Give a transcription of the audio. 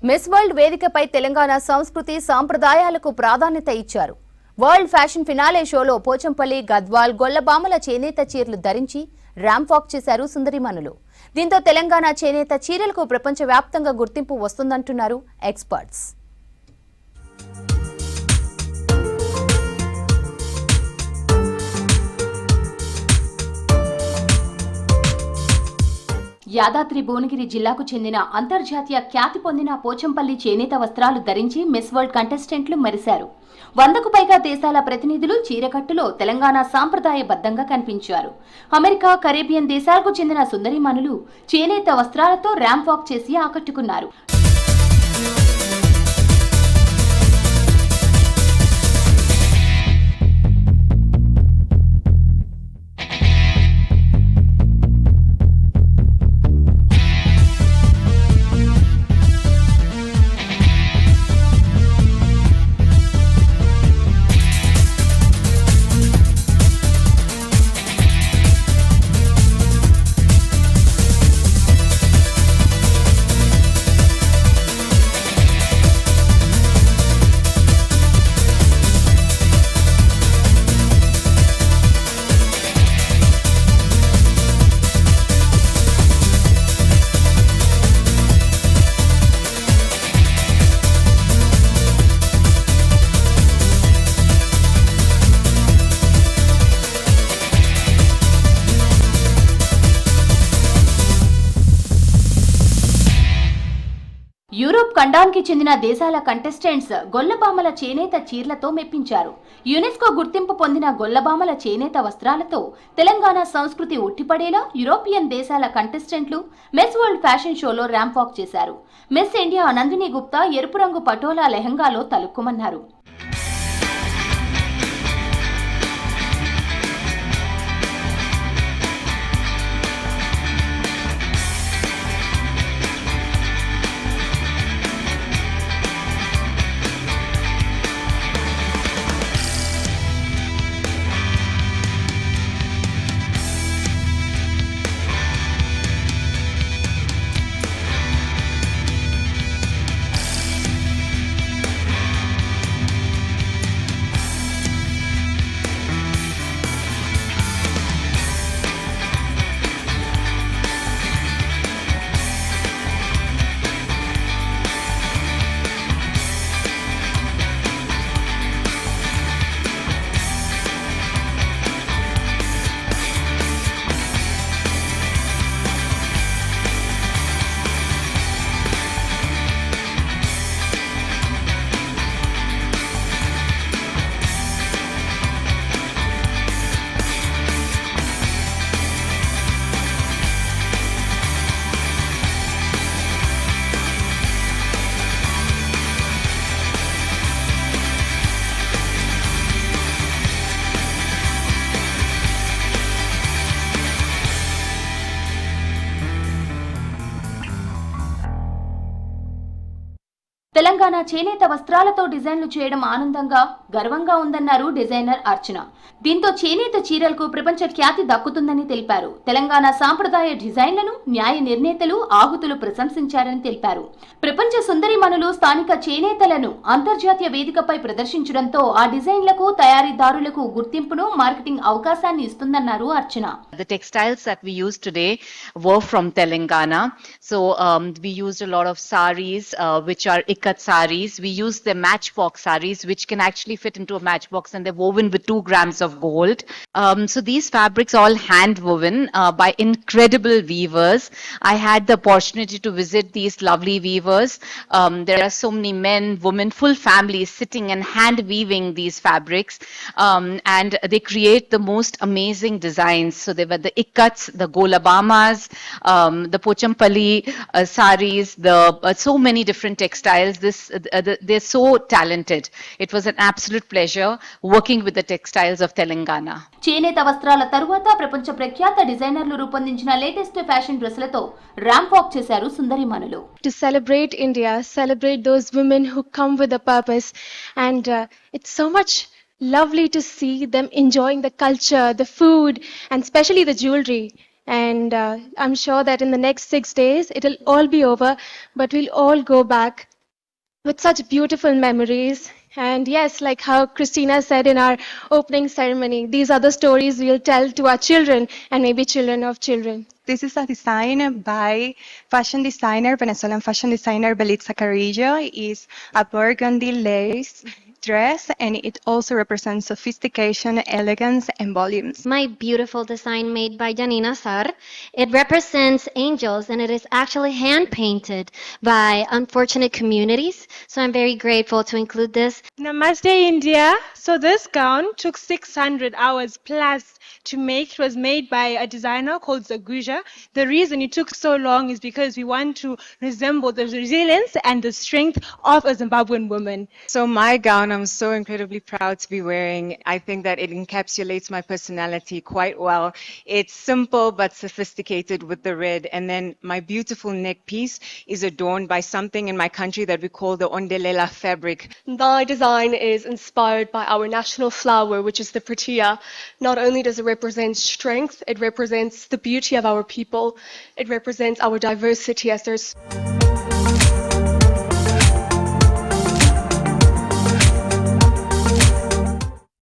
Miss world వేదికపై తెలంగాణ సంస్కృతి సాంప్రదాయాలకు ప్రాధాన్యత ఇచ్చారు. వరల్డ్ ఫ్యాషన్ ఫినాలే షోలో పోచంపల్లి, గద్వాల్, గొల్లబామల చేనేత చీరలు ధరించి ర్యాంప్ వాక్ చేశారు సుందరిమణులు. దీంతో తెలంగాణ చేనేత చీరలకు ప్రపంచవ్యాప్తంగా గుర్తింపు వస్తుందంటున్నారు ఎక్స్పర్ట్స్. యాదాద్రి భువనగిరి జిల్లాకు చెందిన అంతర్జాతీయ ఖ్యాతి పొందిన పోచంపల్లి చేనేత వస్త్రాలు ధరించి మిస్ వరల్డ్ కంటెస్టెంట్లు మెరిశారు. 100కు పైగా దేశాల ప్రతినిధులు చీరకట్టులో తెలంగాణ సాంప్రదాయబద్ధంగా కనిపించారు. అమెరికా, కరేబియన్ దేశాలకు చెందిన సుందరిమణులు చేనేత వస్త్రాలతో ర్యాంప్ వాక్ చేసి ఆకట్టుకున్నారు. యూరోప్ ఖండానికి చెందిన దేశాల కంటెస్టెంట్స్ గొల్లబామల చేనేత చీరలతో మెప్పించారు. యునెస్కో గుర్తింపు పొందిన గొల్లబామల చేనేత వస్త్రాలతో తెలంగాణ సంస్కృతి ఉట్టిపడేలా యూరోపియన్ దేశాల కంటెస్టెంట్లు మిస్ వరల్డ్ ఫ్యాషన్ షోలో ర్యాంప్ వాక్ చేశారు. మిస్ ఇండియా నందిని గుప్తా ఎరుపు రంగు పటోలా లెహంగాలో తలుక్కుమన్నారు. తెలంగాణ చేనేత వస్త్రాలతో డిజైన్లు చేయడం ఆనందంగా, గర్వంగా ఉందన్నారు డిజైనర్ అర్చన. దీంతో చేనేత చీరలకు ప్రపంచ ఖ్యాతి దక్కుతుందని తెలిపారు. తెలంగాణ సాంప్రదాయ డిజైన్లను న్యాయ నిర్ణేతలు, ఆహుతులు ప్రశంసించారని తెలిపారు. ప్రపంచ సుందరిమణులు స్థానిక చేనేతలను అంతర్జాతీయ వేదికపై ప్రదర్శించడంతో ఆ డిజైన్లకు, తయారీదారులకు గుర్తింపును, మార్కెటింగ్ అవకాశాన్ని ఇస్తుందన్నారు అర్చన. The textiles that we use today were from Telangana. So we used a lot of saris, which are ikat saris. We used the matchbox saris, which can actually fit into a matchbox, and they're woven with 2 grams of gold. So these fabrics all hand woven by incredible weavers. I had the opportunity to visit these lovely weavers. There are so many men, women, full families sitting and hand weaving these fabrics, and they create the most amazing designs. So they were the ikats, the golabamas, the pochampalli saris, so many different textiles. They're so talented. It was an absolute pleasure working with the textiles of Telangana. చేనేత వస్త్రాల తరువాత ప్రపంచ ప్రఖ్యాత డిజైనర్లు రూపొందించిన latest fashion డ్రెస్లతో ramp walk చేశారు సుందరిమణులు. To celebrate India, celebrate those women who come with a purpose, and it's so much lovely to see them enjoying the culture, the food, and especially the jewelry. And I'm sure that in the next 6 days it'll all be over, but we'll all go back with such beautiful memories. And yes, like how Christina said in our opening ceremony, these are the stories we'll tell to our children and maybe children of children. This is a design by Venezuelan fashion designer Belitza Carrillo. It's a burgundy lace dress, and it also represents sophistication, elegance, and volumes. My beautiful design made by Janina Sar. It represents angels and it is actually hand painted by unfortunate communities. So I'm very grateful to include this. Namaste, India. So this gown took 600 hours plus to make. It was made by a designer called Zaguja. The reason it took so long is because we want to resemble the resilience and the strength of a Zimbabwean woman. So my gown, I'm so incredibly proud to be wearing. I think that it encapsulates my personality quite well. It's simple but sophisticated with the red. And then my beautiful neck piece is adorned by something in my country that we call the Ondelela fabric. My design is inspired by our national flower, which is the protea. Not only does it represent strength, it represents the beauty of our people. It represents our diversity as there's